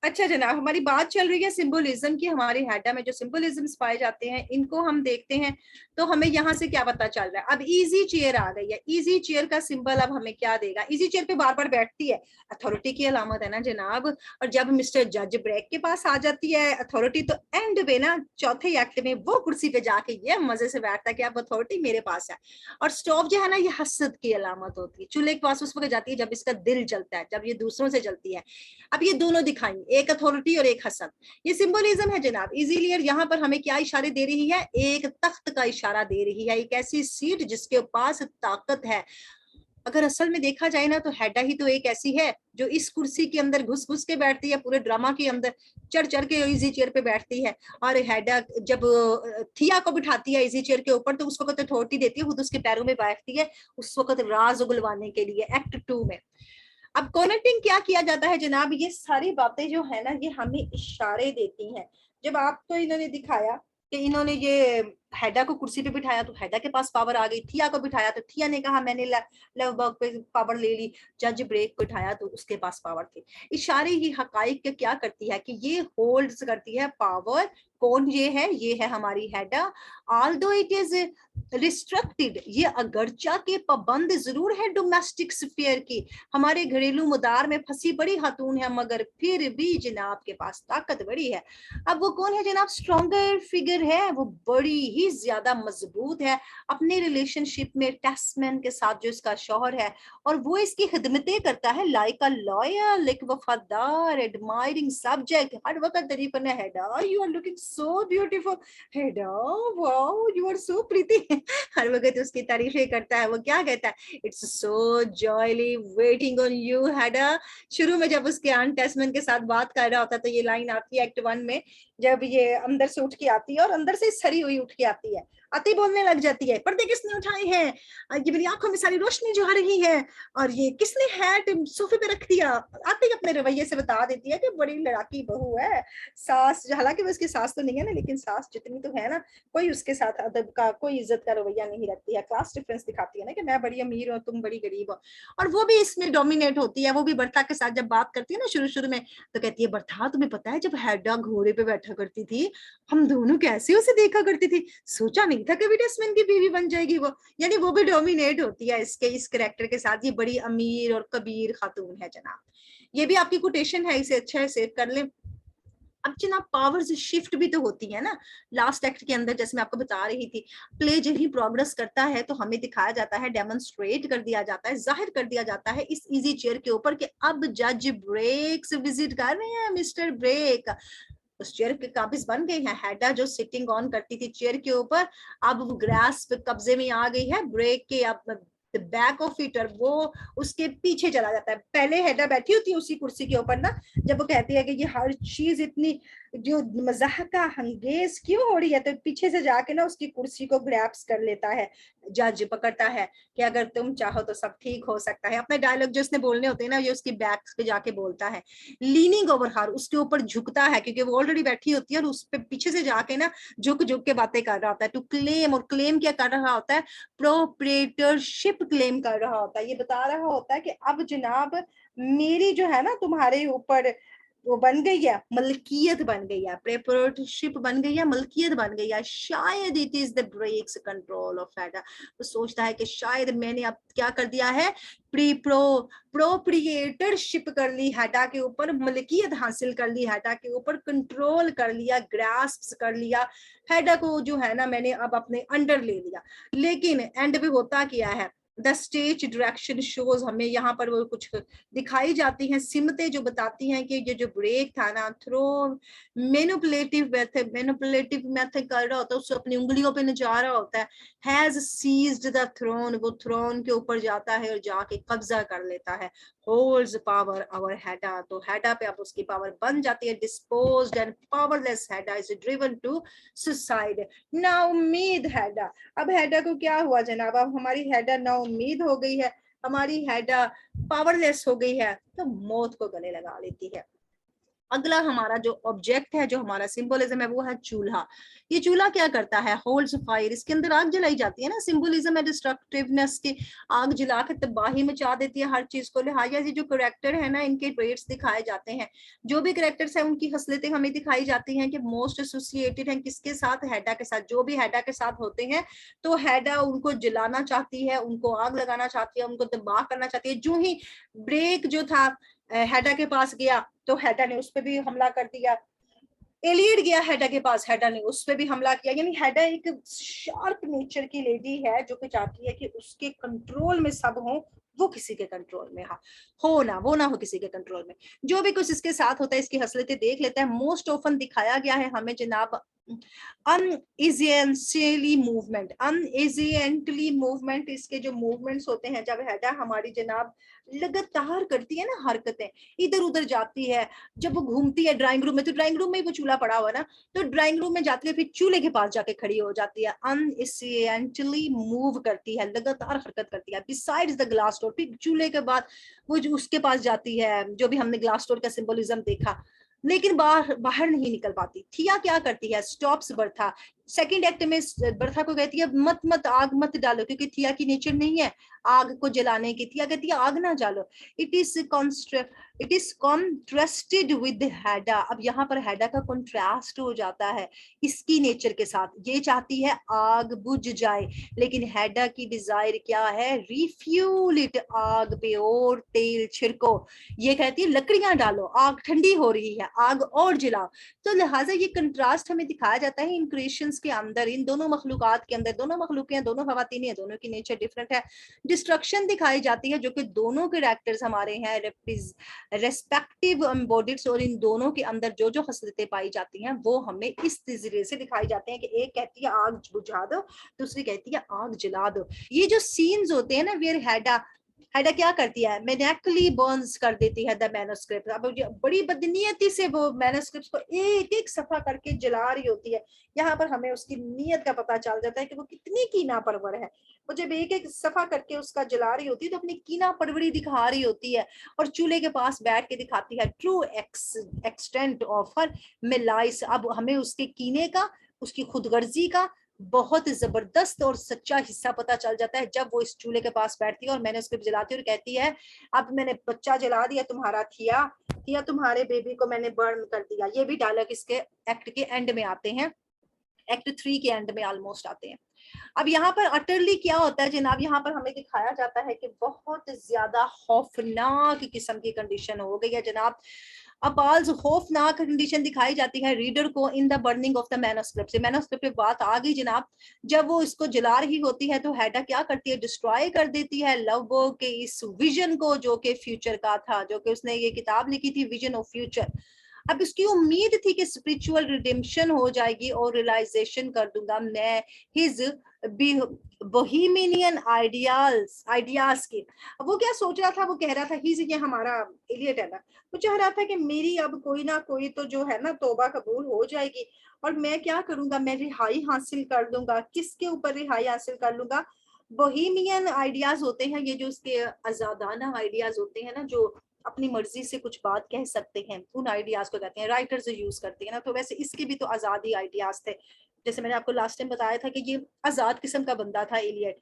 अच्छा जनाब, हमारी बात चल रही है सिंबोलिज्म की। हमारे हेडा में जो सिंबोलिज्म्स पाए जाते हैं इनको हम देखते हैं, तो हमें यहाँ से क्या पता चल रहा है। अब इजी चेयर आ गई है, इजी चेयर का सिंबल अब हमें क्या देगा। इजी चेयर पे बार बार बैठती है, अथॉरिटी की अलामत है ना जनाब। और जब मिस्टर जज ब्रेक के पास आ जाती है अथॉरिटी, तो एंड पे ना चौथे एक्ट में वो कुर्सी पे जाके ये मजे से बैठता है कि अब अथॉरिटी मेरे पास है। और स्टोव जो है ना, ये हसद की अलामत होती है। चूल्हे के पास उस वक्त जाती है जब इसका दिल जलता है, जब ये दूसरों से जलती है। अब ये दोनों दिखाएंगे, एक अथॉरिटी और एक हसद। ये सिंबोलिज्म है जनाब। इजीलियर यहाँ पर हमें क्या इशारे दे रही है, एक तख्त का इशारा दे रही है, एक ऐसी सीट जिसके पास ताकत है। अगर असल में देखा जाए ना, तो हेडा ही तो एक ऐसी है जो इस कुर्सी के अंदर घुस घुस के बैठती है, पूरे ड्रामा के अंदर चढ़ चढ़ के इजी चेयर पे बैठती है। और हेडा जब थिया को बिठाती है इजी चेयर के ऊपर, तो उस वक्त अथॉरिटी देती है, खुद उसके पैरों में बैठती है उस वक्त राज उगलवाने के लिए, एक्ट 2 में। अब कनेक्टिंग क्या किया जाता है जनाब, ये सारी बातें जो है ना, ये हमें इशारे देती हैं। जब आपको इन्होंने दिखाया कि इन्होंने ये हेडा को कुर्सी पे बिठाया, तो हेडा के पास पावर आ गई। थिया को बिठाया तो थिया ने कहा मैंने लवबर्ग पे पावर ले ली। जज ब्रेक को बिठाया तो उसके पास पावर थी। इशारे ही हकाइक क्या करती है कि ये होल्ड्स करती है पावर। कौन ये है हमारी हेडा। ऑल्दो इट इज रिस्ट्रिक्टेड, ये अगरचा के पाबंद जरूर है डोमेस्टिक स्फीयर की, हमारे घरेलू मदार में फंसी बड़ी खातून है, मगर फिर भी जनाब के पास ताकत बड़ी है। अब वो कौन है जनाब, स्ट्रॉन्गर फिगर है, वो बड़ी ही ज्यादा मजबूत है अपने रिलेशनशिप में टेस्टमैन के साथ जो इसका शौहर है, और वो इसकी खिदमतें करता है लाइक अ लॉयल, एक वफादार एडमायरिंग सब्जेक्ट। हर वक्त तारीफ करना, Hedda you are looking so beautiful, Hedda wow you are so pretty. हर वक्त उसकी तारीफें करता है। वो क्या कहता है, it's so jolly waiting on you Hedda. शुरू में जब उसके आंट टेस्टमैन के साथ बात कर रहा होता है, तो ये लाइन आती है एक्ट 1 में, जब ये अंदर से उठ के आती है और अंदर से सरी हुई उठ के आती है, आती बोलने लग जाती है, पर्दे किसने उठाए हैं, ये मेरी आंखों में सारी रोशनी जो आ रही है, और ये किसने हैट सोफे पे रख दिया। आती अपने रवैये से बता देती है कि बड़ी लड़ाकी बहू है। सास, हालांकि वो उसकी सास तो नहीं है ना, लेकिन सास जितनी तो है ना, कोई उसके साथ अदब का, कोई इज्जत का रवैया नहीं रखती है। क्लास डिफरेंस दिखाती है ना कि मैं बड़ी अमीर हूँ, तुम बड़ी गरीब हो। और वो भी इसमें डोमिनेट होती है। वो भी बर्था के साथ जब बात करती है ना शुरू शुरू में, तो कहती है, बर्था तुम्हें पता है जब हेडा घोड़े पे बैठा करती थी, हम दोनों कैसे उसे देखा करती थी, सोचा नहीं था कभी टेस्टमैन की बीवी बन जाएगी वो। यानी वो भी डोमिनेट होती है इसके इस कैरेक्टर के साथ। ये बड़ी अमीर और कबीर खातून है जनाब। ये भी आपकी कोटेशन है, इसे अच्छा सेव कर ले। अब जनाब पावर्स शिफ्ट भी तो होती है ना लास्ट एक्ट के अंदर, जैसे मैं आपको बता रही थी। प्ले जब ही प्रोग्रेस करता है तो हमें दिखाया जाता है, डेमोन्स्ट्रेट कर दिया जाता है, जाहिर कर दिया जाता है इस इजी चेयर के ऊपर कि अब जज ब्रेक्स विजिट कर रहे हैं। मिस्टर ब्रेक उस चेयर के काबिज बन गए हैं। हेडा जो सिटिंग ऑन करती थी चेयर के ऊपर, अब वो ग्रास पे कब्जे में आ गई है ब्रेक के। अब बैक ऑफ इट, और वो उसके पीछे चला जाता है। पहले हेडा बैठी होती है उसी कुर्सी के ऊपर ना, जब वो कहती है कि ये हर चीज इतनी जो मजाका हंगेज क्यों हो रही है, तो पीछे से जाके ना उसकी कुर्सी को ग्रैप्स कर लेता है। जज पकड़ता है कि अगर तुम चाहो तो सब ठीक हो सकता है। अपने डायलॉग जो उसने बोलने होते हैं ना, ये उसकी बैक पे जाके बोलता है। लीनिंग ओवर हर, उसके ऊपर झुकता है क्योंकि वो ऑलरेडी बैठी होती है, और उस पे पीछे से जाके ना झुक झुक के बातें कर रहा होता है। टू क्लेम, और क्लेम क्या कर रहा होता है, प्रोप्रेटरशिप क्लेम कर रहा होता है। ये बता रहा होता है कि अब जनाब मेरी जो है ना तुम्हारे ऊपर वो बन गई है, मलकियत बन गई है, प्रेपरेटरशिप बन गई है, मलकियत बन गई है। शायद it is the brakes control of Hedda. तो सोचता है कि शायद मैंने अब क्या कर दिया है, प्रोप्रिएटरशिप कर ली हेडा के ऊपर, मलकियत हासिल कर ली हेडा के ऊपर, कंट्रोल कर लिया, ग्रास्प कर लिया हेडा को जो है ना, मैंने अब अपने अंडर ले लिया। लेकिन एंड पे होता क्या है, द स्टेज डायरेक्शन शोज, हमें यहाँ पर वो कुछ दिखाई जाती हैं सिमतें जो बताती हैं कि ये जो ब्रेक था ना, थ्रो मैनिपुलेटिव मेथड कर रहा होता है, उससे अपनी उंगलियों पे नचा रहा होता है। हैज सीज्ड द थ्रोन, वो थ्रोन के ऊपर जाता है और जाके कब्जा कर लेता है। होल्ड्स पावर अवर हेडा, तो हेडा पे अब उसकी पावर बन जाती है। Disposed and powerless Hedda is driven to suicide. ना उम्मीद हेडा, अब हेडा को क्या हुआ जनाब, अब हमारी हेडा ना उम्मीद हो गई है, हमारी हेडा पावरलेस हो गई है, तो मौत को गले लगा लेती है। अगला हमारा जो ऑब्जेक्ट है, जो हमारा सिंबोलिज्म है, वो है चूल्हा। ये चूल्हा क्या करता है? होल्ड्स फायर, इसके अंदर आग जलाई जाती है ना। सिंबोलिज्म है डिस्ट्रक्टिवनेस की, आग जला के तबाही मचा देती है हर चीज को। लिहाजा ये जो करेक्टर है ना, इनके ट्रेट्स दिखाए जाते हैं, जो भी करेक्टर्स है उनकी हसलतें हमें दिखाई जाती हैं कि मोस्ट एसोसिएटेड हैं किसके साथ? हैडा के साथ। जो भी हैडा के साथ होते हैं तो हैडा उनको जलाना चाहती है, उनको आग लगाना चाहती है, उनको तबाह करना चाहती है। जो ही ब्रेक जो था हैडा के पास गया तो हैडा ने उस पर भी हमला कर दिया। एलियड गया हैडा के पास, हैडा ने उस पर भी हमला किया। यानी हैडा एक शार्प नेचर की लेडी है जो कि चाहती है कि उसके कंट्रोल में सब हो, वो किसी के कंट्रोल में हो ना, वो ना हो किसी के कंट्रोल में। जो भी कुछ इसके साथ होता है इसकी हसलतें देख लेता है। मोस्ट ऑफन दिखाया गया है हमें जनाब अनइजेंशियली मूवमेंट। अनइजेंटली मूवमेंट, इसके जो मूवमेंट्स होते हैं जब हैडा हमारी जनाब लगातार करती है ना हरकतें, इधर उधर जाती है, जब वो घूमती है ड्राइंग रूम में, तो ड्राइंग रूम में ही वो चूल्हा पड़ा हुआ है ना, तो ड्राइंग रूम में जाती है, फिर चूल्हे के पास जाके खड़ी हो जाती है। अनइजेंटली मूव करती है, लगातार हरकत करती है। बिसाइड्स द ग्लास डोर, फिर चूल्हे के बाद वो जो उसके पास जाती है, जो भी हमने ग्लास डोर का सिंबोलिज्म देखा, लेकिन बाहर बाहर नहीं निकल पाती। थिया क्या करती है? Stops Bertha. सेकंड एक्ट में बर्था को कहती है मत मत आग मत डालो, क्योंकि थिया की नेचर नहीं है आग को जलाने की। थिया कहती है आग ना डालो। It is contrasted with हैडा। अब यहाँ पर हैडा का कॉन्ट्रास्ट हो जाता है इसकी नेचर के साथ। ये चाहती है आग बुझ जाए, लेकिन हैडा की डिजायर क्या है? रिफ्यूल इट, आग पे और तेल छिड़को। ये कहती है लकड़ियां डालो, आग ठंडी हो रही है, आग और जलाओ। तो लिहाजा ये कंट्रास्ट हमें दिखाया जाता है इन क्रिएशंस के अंदर, इन दोनों मखलूकात के अंदर। दोनों मखलूक हैं, दोनों खवातीन हैं, दोनों की नेचर डिफरेंट है। डिस्ट्रक्शन दिखाई जाती है जो कि दोनों कैरेक्टर्स हमारे हैं रेस्पेक्टिव एम्बॉडीड्स, और इन दोनों के अंदर जो जो खसलतें पाई जाती हैं वो हमें इस नजरिए से दिखाई जाते हैं कि एक कहती है आग बुझा दो, दूसरी कहती है आग जला दो। ये जो सीन्स होते हैं ना, वेयर हैडा क्या करती है? मैनिएकली बर्न्स कर देती है द मैन्युस्क्रिप्ट। अब बड़ी बदनीयती से वो मैन्युस्क्रिप्ट को एक एक सफा करके जला रही होती है। यहाँ पर हमें उसकी नीयत का पता चल जाता है कि वो कितनी कीना परवर है। वो जब एक एक सफा करके उसका जला रही होती है तो अपनी कीना परवरी दिखा रही होती है, और चूल्हे के पास बैठ के दिखाती है true extent of her Millais. अब हमें उसके कीने का, उसकी खुदगर्जी का बहुत जबरदस्त और सच्चा हिस्सा पता चल जाता है जब वो इस चूल्हे के पास बैठती है और मैंने उसको जलाती है और कहती है अब मैंने बच्चा जला दिया तुम्हारा, थिया तुम्हारे बेबी को मैंने बर्न कर दिया। ये भी डायलॉग इसके एक्ट के एंड में आते हैं, एक्ट 3 के एंड में ऑलमोस्ट आते हैं। अब यहाँ पर अटरली क्या होता है जनाब? यहाँ पर हमें दिखाया जाता है कि बहुत ज्यादा खौफनाक किस्म की कंडीशन हो गई है जनाब। अपाल्स खौफनाक कंडीशन दिखाई जाती है रीडर को in the burning of the manuscript. से मैन्युस्क्रिप्ट पे बात आ गई जनाब। जब वो इसको जला रही होती है तो हैडा क्या करती है? डिस्ट्रॉय कर देती है लवबो के इस विजन को जो कि फ्यूचर का था, जो कि उसने ये किताब लिखी थी विजन ऑफ फ्यूचर। अब इसकी उम्मीद थी कि स्पिरिचुअल रिडेम्पशन हो जाएगी और रियलाइजेशन कर दूंगा मैं हिज बोहेमियन आइडियाज की। अब वो क्या सोच रहा था? वो कह रहा था ही, ये हमारा इलियट है ना, वो चाह रहा था कि मेरी अब कोई ना कोई तो जो है ना तौबा कबूल हो जाएगी, और मैं क्या करूंगा? मैं रिहाई हासिल कर लूंगा। किसके ऊपर रिहाई हासिल कर लूंगा? बोहेमियन आइडियाज होते हैं ये, जो उसके आजादाना आइडियाज होते हैं ना, जो अपनी मर्जी से कुछ बात कह सकते हैं, उन आइडियाज को कहते हैं। राइटर्स यूज करते हैं ना, तो वैसे इसके भी तो आजादी आइडियाज थे। जैसे मैंने आपको लास्ट टाइम बताया था कि ये आजाद किस्म का बंदा था एलियट,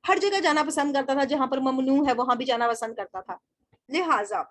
हर जगह जाना पसंद करता था, जहां पर ममनू है वहां भी जाना पसंद करता था। लिहाजा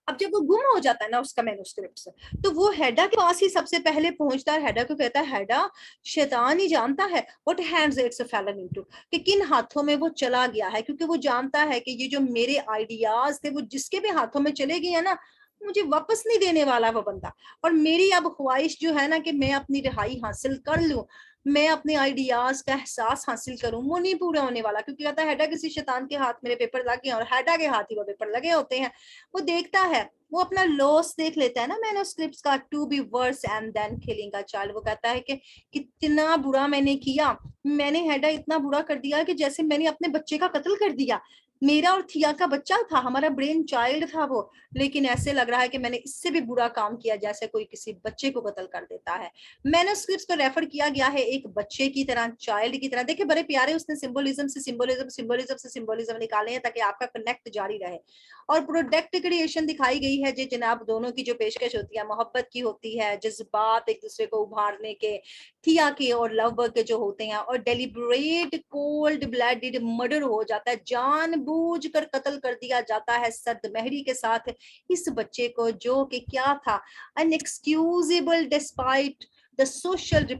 अब जब वो गुम हो जाता है ना उसका मैन्युस्क्रिप्ट से, तो वो हैडा के पास ही सबसे पहले पहुंचता है। हैडा को कहता है हैडा शैतान ही जानता है what hands it's Fallon into, कि किन हाथों में वो चला गया है, क्योंकि वो जानता है कि ये जो मेरे आइडियाज थे वो जिसके भी हाथों में चले गए हैं ना, मुझे वापस नहीं देने वाला वो बंदा। और मेरी अब ख्वाहिश जो है ना कि मैं अपनी रिहाई हासिल कर लूं, मैं अपने आइडियाज का एहसास हासिल करूं, वो नहीं पूरा होने वाला। क्योंकि कहता है हैडा किसी शैतान के हाथ मेरे पेपर लगे हैं, और हैडा के हाथ ही वो पेपर लगे होते हैं। वो देखता है, वो अपना लॉस देख लेता है ना मैन्युस्क्रिप्ट्स का, to be worse and then killing a child. वो कहता है कि कितना बुरा मैंने किया, मैंने हैडा इतना बुरा कर दिया कि जैसे मैंने अपने बच्चे का कत्ल कर दिया। मेरा और थिया का बच्चा था, हमारा ब्रेन चाइल्ड था वो, लेकिन ऐसे लग रहा है कि मैंने इससे भी बुरा काम किया जैसे कोई किसी बच्चे को कत्ल कर देता है। मैन्युस्क्रिप्ट्स को रेफर किया गया है एक बच्चे की तरह, चाइल्ड की तरह। देखिए बड़े प्यारे उसने सिंबलिज्म से सिंबलिज्म निकाले हैं ताकि आपका कनेक्ट जारी रहे। और प्रोडक्ट क्रिएशन दिखाई गई है जी जनाब, दोनों की जो पेशकश होती है मोहब्बत की होती है, जज्बात एक दूसरे को उभारने के, थिया के और लव के जो होते हैं, और डेलिब्रेट कोल्ड ब्लडेड मर्डर हो जाता है, जानबूझकर कत्ल कर दिया जाता है सर्द मेहरी के साथ इस बच्चे को, जो कि क्या था, अनएक्सक्यूजेबल डिस्पाइट द सोशल